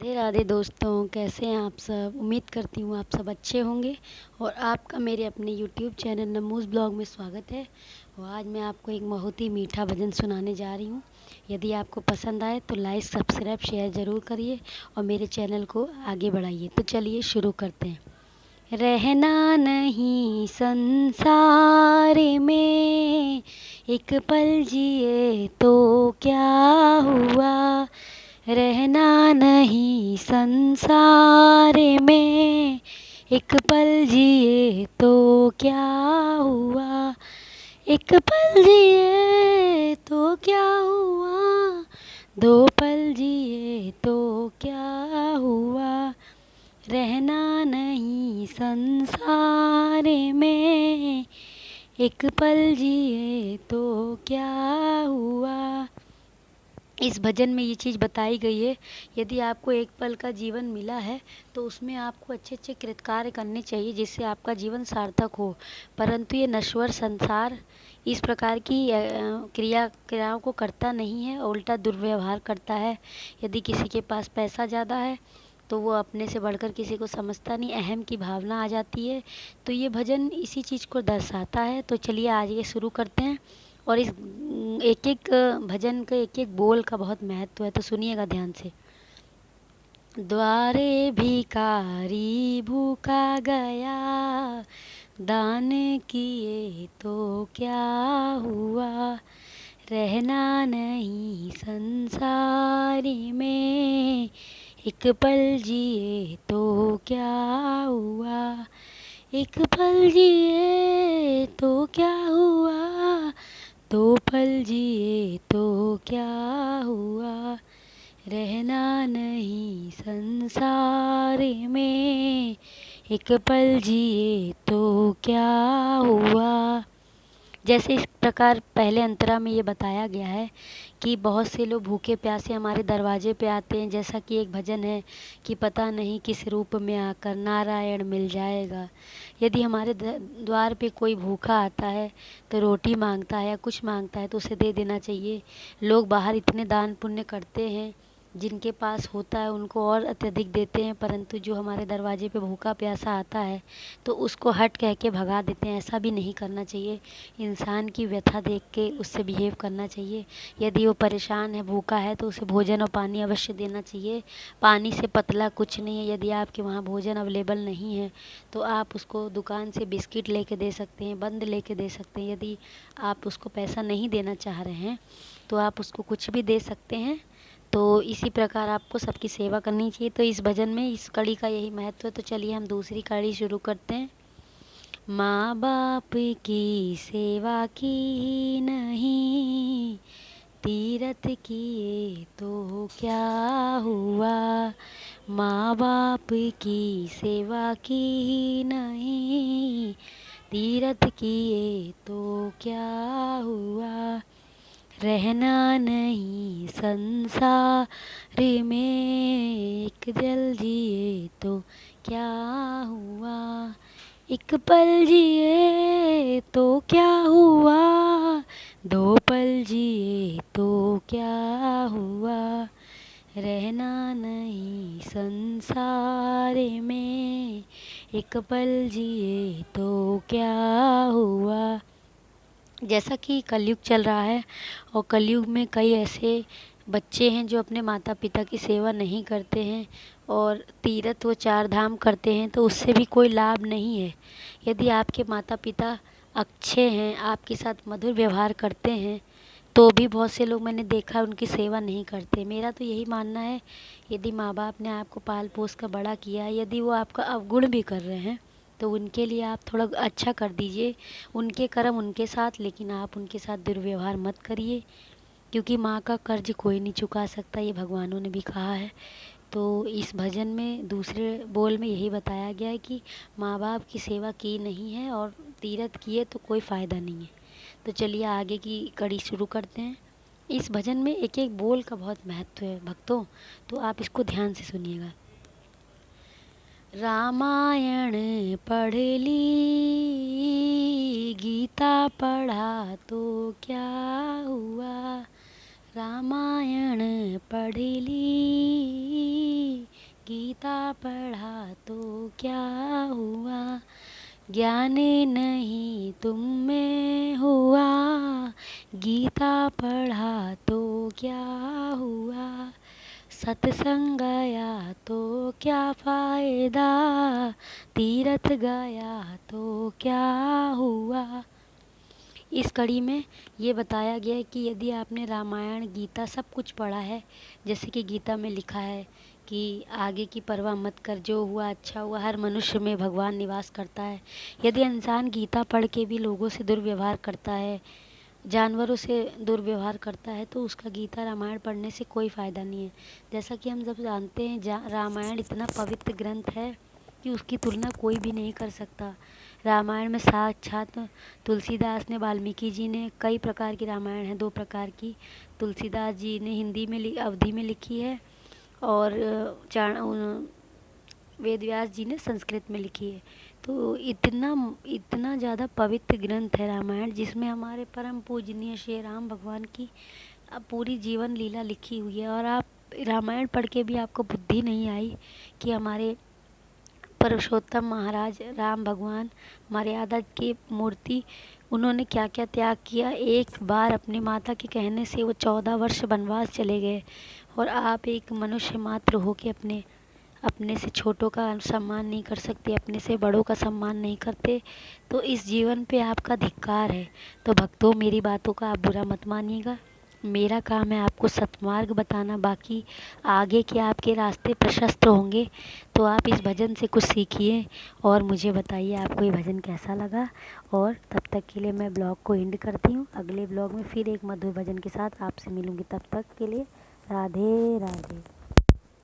राधे राधे दोस्तों, कैसे हैं आप सब। उम्मीद करती हूँ आप सब अच्छे होंगे और आपका मेरे अपने यूट्यूब चैनल नमूज़ ब्लॉग में स्वागत है। और आज मैं आपको एक बहुत ही मीठा भजन सुनाने जा रही हूँ। यदि आपको पसंद आए तो लाइक सब्सक्राइब शेयर ज़रूर करिए और मेरे चैनल को आगे बढ़ाइए। तो चलिए शुरू करते हैं। रहना नहीं संसार में, एक पल जिए तो क्या हुआ। रहना नहीं संसार में, एक पल जिए तो क्या हुआ। एक पल जिए तो क्या हुआ, दो पल जिए तो क्या हुआ। रहना नहीं संसार में, एक पल जिए तो क्या हुआ। इस भजन में ये चीज़ बताई गई है, यदि आपको एक पल का जीवन मिला है तो उसमें आपको अच्छे अच्छे कृतकार्य करने चाहिए जिससे आपका जीवन सार्थक हो। परंतु ये नश्वर संसार इस प्रकार की क्रियाओं को करता नहीं है, उल्टा दुर्व्यवहार करता है। यदि किसी के पास पैसा ज़्यादा है तो वो अपने से बढ़कर किसी को समझता नहीं, अहम की भावना आ जाती है। तो ये भजन इसी चीज़ को दर्शाता है। तो चलिए आज ये शुरू करते हैं। और इस एक एक भजन का एक एक बोल का बहुत महत्व है, तो सुनिएगा ध्यान से। द्वारे भिखारी भूखा गया, दान किए तो क्या हुआ। रहना नहीं संसार में, एक पल जिए तो क्या हुआ। एक पल जिए तो क्या हुआ, दो पल जिए तो क्या हुआ। रहना नहीं संसार में, एक पल जिए तो क्या हुआ। जैसे इस प्रकार पहले अंतरा में ये बताया गया है कि बहुत से लोग भूखे प्यासे हमारे दरवाजे पे आते हैं। जैसा कि एक भजन है कि पता नहीं किस रूप में आकर नारायण मिल जाएगा। यदि हमारे द्वार पे कोई भूखा आता है तो रोटी मांगता है या कुछ मांगता है तो उसे दे देना चाहिए। लोग बाहर इतने दान पुण्य करते हैं, जिनके पास होता है उनको और अत्यधिक देते हैं, परंतु जो हमारे दरवाजे पे भूखा प्यासा आता है तो उसको हट कह के भगा देते हैं। ऐसा भी नहीं करना चाहिए। इंसान की व्यथा देख के उससे बिहेव करना चाहिए। यदि वो परेशान है, भूखा है, तो उसे भोजन और पानी अवश्य देना चाहिए। पानी से पतला कुछ नहीं है। यदि आपके वहाँ भोजन अवेलेबल नहीं है तो आप उसको दुकान से बिस्किट लेके दे सकते हैं, बंद लेके दे सकते हैं। यदि आप उसको पैसा नहीं देना चाह रहे हैं तो आप उसको कुछ भी दे सकते हैं। तो इसी प्रकार आपको सबकी सेवा करनी चाहिए। तो इस भजन में इस कड़ी का यही महत्व है। तो चलिए हम दूसरी कड़ी शुरू करते हैं। माँ बाप की सेवा की नहीं, तीरथ किए तो क्या हुआ। माँ बाप की सेवा की नहीं, तीरथ किए तो क्या हुआ। रहना नहीं संसार में, एक जल जिए तो क्या हुआ। एक पल जिए तो क्या हुआ, दो पल जिए तो क्या हुआ। रहना नहीं संसार में, एक पल जिए तो क्या हुआ। जैसा कि कलयुग चल रहा है और कलयुग में कई ऐसे बच्चे हैं जो अपने माता पिता की सेवा नहीं करते हैं और तीर्थ व चार धाम करते हैं, तो उससे भी कोई लाभ नहीं है। यदि आपके माता पिता अच्छे हैं, आपके साथ मधुर व्यवहार करते हैं, तो भी बहुत से लोग मैंने देखा उनकी सेवा नहीं करते। मेरा तो यही मानना है, यदि माँ बाप ने आपको पाल पोस कर बड़ा किया है, यदि वो आपका अवगुण भी कर रहे हैं तो उनके लिए आप थोड़ा अच्छा कर दीजिए। उनके कर्म उनके साथ, लेकिन आप उनके साथ दुर्व्यवहार मत करिए, क्योंकि माँ का कर्ज कोई नहीं चुका सकता, ये भगवानों ने भी कहा है। तो इस भजन में दूसरे बोल में यही बताया गया है कि माँ बाप की सेवा की नहीं है और तीरथ किए तो कोई फ़ायदा नहीं है। तो चलिए आगे की कड़ी शुरू करते हैं। इस भजन में एक एक बोल का बहुत महत्व है भक्तों, तो आप इसको ध्यान से सुनिएगा। रामायण पढ़ ली, गीता पढ़ा तो क्या हुआ। रामायण पढ़ ली, गीता पढ़ा तो क्या हुआ, ज्ञान नहीं तुम में हुआ, गीता पढ़ा तो क्या हुआ, सत्संग गया तो क्या फ़ायदा, तीर्थ गया तो क्या हुआ। इस कड़ी में ये बताया गया है कि यदि आपने रामायण गीता सब कुछ पढ़ा है, जैसे कि गीता में लिखा है कि आगे की परवाह मत कर, जो हुआ अच्छा हुआ, हर मनुष्य में भगवान निवास करता है। यदि इंसान गीता पढ़ के भी लोगों से दुर्व्यवहार करता है, जानवरों से दुर्व्यवहार करता है, तो उसका गीता रामायण पढ़ने से कोई फ़ायदा नहीं है। जैसा कि हम सब जानते हैं, रामायण इतना पवित्र ग्रंथ है कि उसकी तुलना कोई भी नहीं कर सकता। रामायण में साक्षात तुलसीदास ने, वाल्मीकि जी ने, कई प्रकार की रामायण है, दो प्रकार की। तुलसीदास जी ने हिंदी में अवधी में लिखी है, और वेद व्यास जी ने संस्कृत में लिखी है। तो इतना इतना ज़्यादा पवित्र ग्रंथ है रामायण, जिसमें हमारे परम पूजनीय श्री राम भगवान की पूरी जीवन लीला लिखी हुई है। और आप रामायण पढ़ के भी आपको बुद्धि नहीं आई कि हमारे पुरुषोत्तम महाराज राम भगवान, मर्यादा की मूर्ति, उन्होंने क्या क्या त्याग किया। एक बार अपनी माता के कहने से वो 14 वर्ष वनवास चले गए, और आप एक मनुष्य मात्र हो के अपने से छोटों का सम्मान नहीं कर सकते, अपने से बड़ों का सम्मान नहीं करते, तो इस जीवन पे आपका धिक्कार है। तो भक्तों, मेरी बातों का आप बुरा मत मानिएगा। मेरा काम है आपको सतमार्ग बताना, बाकी आगे के आपके रास्ते प्रशस्त होंगे। तो आप इस भजन से कुछ सीखिए और मुझे बताइए आपको ये भजन कैसा लगा। और तब तक के लिए मैं ब्लॉग को एंड करती हूँ। अगले ब्लॉग में फिर एक मधुर भजन के साथ आपसे मिलूँगी। तब तक के लिए राधे राधे।